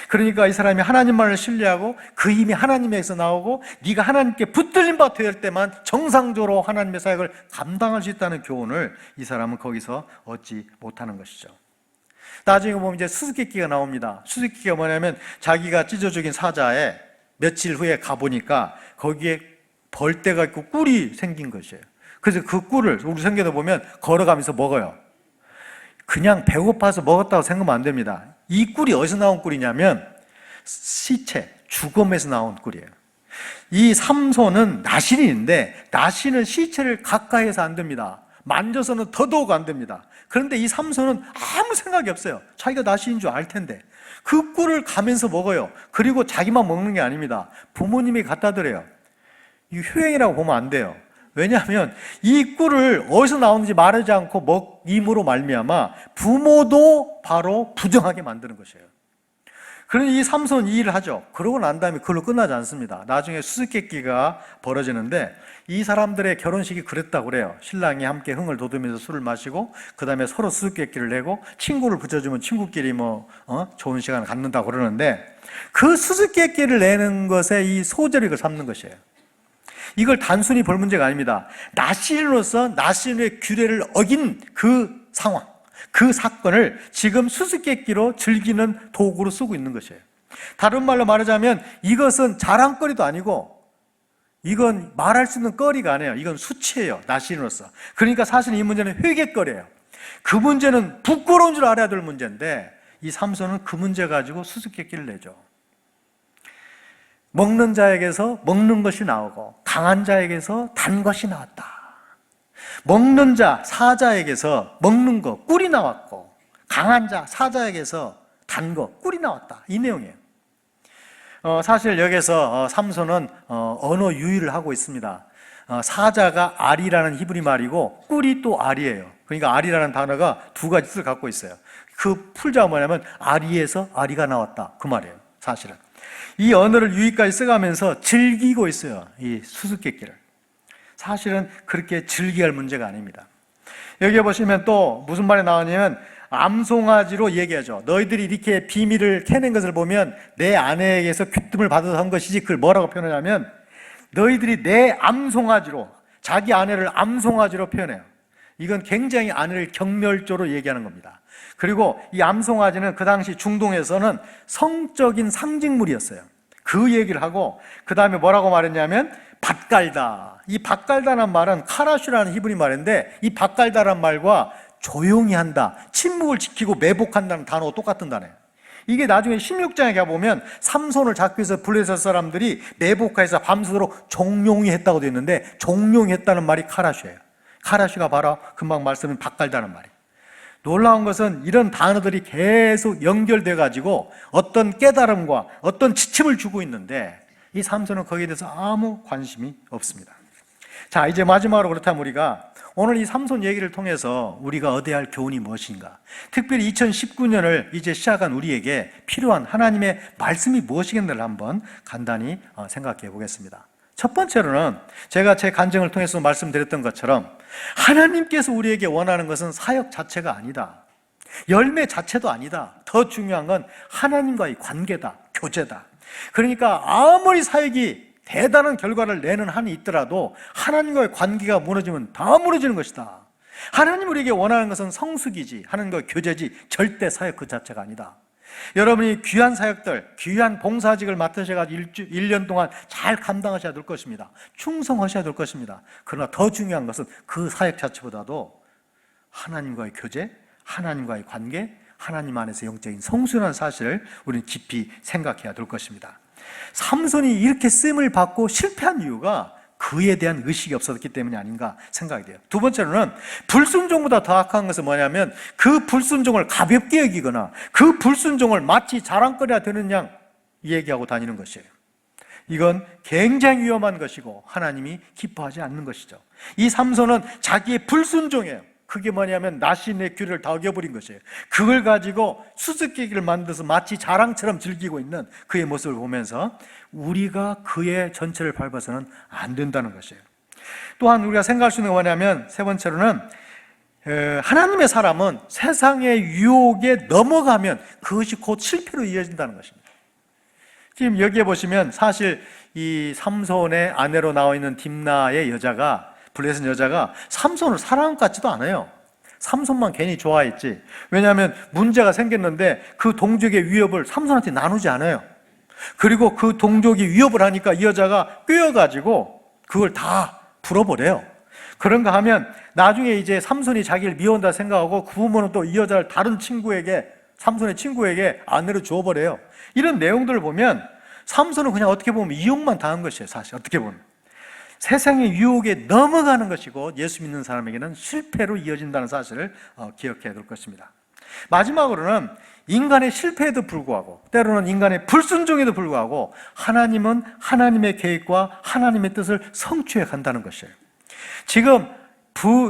그러니까 이 사람이 하나님만을 신뢰하고 그 힘이 하나님에게서 나오고 네가 하나님께 붙들린 바 될 때만 정상적으로 하나님의 사역을 감당할 수 있다는 교훈을 이 사람은 거기서 얻지 못하는 것이죠. 나중에 보면 이제 수수께끼가 나옵니다. 수수께끼가 뭐냐면 자기가 찢어 죽인 사자에 며칠 후에 가보니까 거기에 벌떼가 있고 꿀이 생긴 것이에요. 그래서 그 꿀을 우리 성경에 보면 걸어가면서 먹어요. 그냥 배고파서 먹었다고 생각하면 안 됩니다. 이 꿀이 어디서 나온 꿀이냐면 시체, 죽음에서 나온 꿀이에요. 이 삼손은 나신인데 나신은 시체를 가까이에서 안 됩니다. 만져서는 더더욱 안 됩니다. 그런데 이 삼손은 아무 생각이 없어요. 자기가 나신인 줄 알 텐데 그 꿀을 가면서 먹어요. 그리고 자기만 먹는 게 아닙니다. 부모님이 갖다 드려요. 이 효행이라고 보면 안 돼요. 왜냐하면 이 꿀을 어디서 나오는지 말하지 않고 먹임으로 말미암아 부모도 바로 부정하게 만드는 것이에요. 그러니 이 삼손은 이 일을 하죠. 그러고 난 다음에 그걸로 끝나지 않습니다. 나중에 수수께끼가 벌어지는데 이 사람들의 결혼식이 그랬다고 그래요. 신랑이 함께 흥을 돋우면서 술을 마시고 그 다음에 서로 수수께끼를 내고 친구를 붙여주면 친구끼리 좋은 시간을 갖는다고 그러는데 그 수수께끼를 내는 것에 이 소절이 그걸 삼는 것이에요. 이걸 단순히 볼 문제가 아닙니다. 나시린으로서 나시린의 규례를 어긴 그 상황, 그 사건을 지금 수수께끼로 즐기는 도구로 쓰고 있는 것이에요. 다른 말로 말하자면 이것은 자랑거리도 아니고 이건 말할 수 있는 거리가 아니에요. 이건 수치예요. 나시린으로서. 그러니까 사실 이 문제는 회개거리예요. 그 문제는 부끄러운 줄 알아야 될 문제인데 이 삼손은 그 문제 가지고 수수께끼를 내죠. 먹는 자에게서 먹는 것이 나오고 강한 자에게서 단 것이 나왔다. 먹는 자, 사자에게서 먹는 거, 꿀이 나왔고 강한 자, 사자에게서 단 거, 꿀이 나왔다. 이 내용이에요. 사실 여기서 삼손은 언어 유희를 하고 있습니다. 사자가 알이라는 히브리 말이고 꿀이 또 알이에요. 그러니까 알이라는 단어가 두 가지 뜻을 갖고 있어요. 그 풀자가 뭐냐면 알이에서 알이가 나왔다. 그 말이에요. 사실은. 이 언어를 유희까지 써가면서 즐기고 있어요. 이 수수께끼를. 사실은 그렇게 즐겨야 할 문제가 아닙니다. 여기 보시면 또 무슨 말이 나오냐면 암송아지로 얘기하죠. 너희들이 이렇게 비밀을 캐낸 것을 보면 내 아내에게서 귀뜸을 받아서 한 것이지. 그걸 뭐라고 표현하냐면 너희들이 내 암송아지로, 자기 아내를 암송아지로 표현해요. 이건 굉장히 아내를 경멸조로 얘기하는 겁니다. 그리고 이 암송아지는 그 당시 중동에서는 성적인 상징물이었어요. 그 얘기를 하고 그 다음에 뭐라고 말했냐면 밭갈다. 이 밭갈다라는 말은 카라슈라는 히브리 말인데 이 밭갈다라는 말과 조용히 한다, 침묵을 지키고 매복한다는 단어가 똑같은 단어예요. 이게 나중에 16장에 가보면 삼손을 잡기 위해서 블레셋 사람들이 매복해서 밤새도록 종용이 했다고 되어 있는데 종용이 했다는 말이 카라슈예요. 카라슈가 바로 금방 말씀드린 밭갈다는 말이에요. 놀라운 것은 이런 단어들이 계속 연결돼 가지고 어떤 깨달음과 어떤 지침을 주고 있는데 이 삼손은 거기에 대해서 아무 관심이 없습니다. 자, 이제 마지막으로 그렇다면 우리가 오늘 이 삼손 얘기를 통해서 우리가 얻어야 할 교훈이 무엇인가? 특별히 2019년을 이제 시작한 우리에게 필요한 하나님의 말씀이 무엇이겠는가를 한번 간단히 생각해 보겠습니다. 첫 번째로는 제가 제 간증을 통해서 말씀드렸던 것처럼 하나님께서 우리에게 원하는 것은 사역 자체가 아니다. 열매 자체도 아니다. 더 중요한 건 하나님과의 관계다. 교제다. 그러니까 아무리 사역이 대단한 결과를 내는 한이 있더라도 하나님과의 관계가 무너지면 다 무너지는 것이다. 하나님 우리에게 원하는 것은 성숙이지 하나님과의 교제지 절대 사역 그 자체가 아니다. 여러분이 귀한 사역들, 귀한 봉사직을 맡으셔가지고 1년 동안 잘 감당하셔야 될 것입니다. 충성하셔야 될 것입니다. 그러나 더 중요한 것은 그 사역 자체보다도 하나님과의 교제, 하나님과의 관계, 하나님 안에서 영적인 성수라는 사실을 우리는 깊이 생각해야 될 것입니다. 삼손이 이렇게 쓰임을 받고 실패한 이유가 그에 대한 의식이 없었기 때문이 아닌가 생각이 돼요. 두 번째로는 불순종보다 더 악한 것은 뭐냐면 그 불순종을 가볍게 여기거나 그 불순종을 마치 자랑거리가 되는 양 얘기하고 다니는 것이에요. 이건 굉장히 위험한 것이고 하나님이 기뻐하지 않는 것이죠. 이 삼손은 자기의 불순종이에요. 그게 뭐냐면 나신의 규례를 다 어겨버린 것이에요. 그걸 가지고 수수께끼를 만들어서 마치 자랑처럼 즐기고 있는 그의 모습을 보면서 우리가 그의 전체를 밟아서는 안 된다는 것이에요. 또한 우리가 생각할 수 있는 건 뭐냐면 세 번째로는 하나님의 사람은 세상의 유혹에 넘어가면 그것이 곧 실패로 이어진다는 것입니다. 지금 여기에 보시면 사실 이 삼손의 아내로 나와 있는 딥나의 여자가 블레셋 여자가 삼손을 사랑한 것 같지도 않아요. 삼손만 괜히 좋아했지. 왜냐하면 문제가 생겼는데 그 동족의 위협을 삼손한테 나누지 않아요. 그리고 그 동족이 위협을 하니까 이 여자가 꿰어가지고 그걸 다 풀어버려요. 그런가 하면 나중에 이제 삼손이 자기를 미워한다 생각하고 그 부모는 또 이 여자를 다른 친구에게, 삼손의 친구에게 아내로 주어버려요. 이런 내용들을 보면 삼손은 그냥 어떻게 보면 이용만 당한 것이에요. 사실 어떻게 보면 세상의 유혹에 넘어가는 것이고 예수 믿는 사람에게는 실패로 이어진다는 사실을 기억해야 될 것입니다. 마지막으로는 인간의 실패에도 불구하고 때로는 인간의 불순종에도 불구하고 하나님은 하나님의 계획과 하나님의 뜻을 성취해 간다는 것이에요. 지금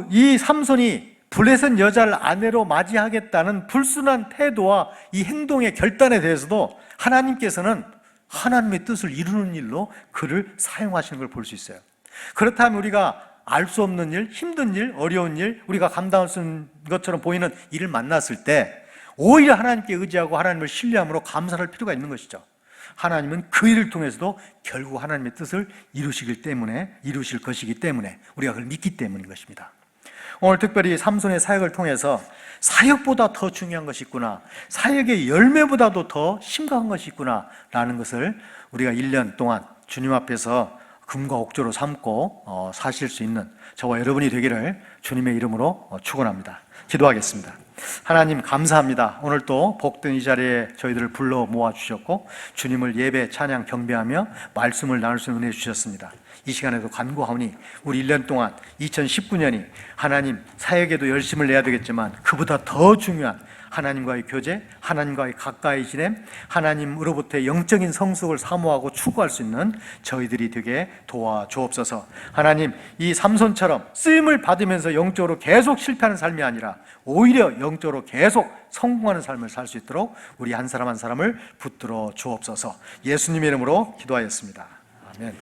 이 삼손이 블레셋 여자를 아내로 맞이하겠다는 불순한 태도와 이 행동의 결단에 대해서도 하나님께서는 하나님의 뜻을 이루는 일로 그를 사용하시는 걸 볼 수 있어요. 그렇다면 우리가 알 수 없는 일, 힘든 일, 어려운 일, 우리가 감당할 수 있는 것처럼 보이는 일을 만났을 때 오히려 하나님께 의지하고 하나님을 신뢰함으로 감사할 필요가 있는 것이죠. 하나님은 그 일을 통해서도 결국 하나님의 뜻을 이루실 것이기 때문에 우리가 그걸 믿기 때문인 것입니다. 오늘 특별히 삼손의 사역을 통해서 사역보다 더 중요한 것이 있구나, 사역의 열매보다도 더 심각한 것이 있구나 라는 것을 우리가 1년 동안 주님 앞에서 금과 옥조로 삼고 사실 수 있는 저와 여러분이 되기를 주님의 이름으로 축원합니다. 기도하겠습니다. 하나님 감사합니다. 오늘 또 복된 이 자리에 저희들을 불러 모아주셨고 주님을 예배, 찬양, 경배하며 말씀을 나눌 수 있는 은혜 주셨습니다. 이 시간에도 간구하오니 우리 1년 동안 2019년이 하나님 사역에도 열심을 내야 되겠지만 그보다 더 중요한 하나님과의 교제, 하나님과의 가까이 지냄, 하나님으로부터의 영적인 성숙을 사모하고 추구할 수 있는 저희들이 되게 도와주옵소서. 하나님, 이 삼손처럼 쓰임을 받으면서 영적으로 계속 실패하는 삶이 아니라 오히려 영적으로 계속 성공하는 삶을 살 수 있도록 우리 한 사람 한 사람을 붙들어 주옵소서. 예수님의 이름으로 기도하였습니다.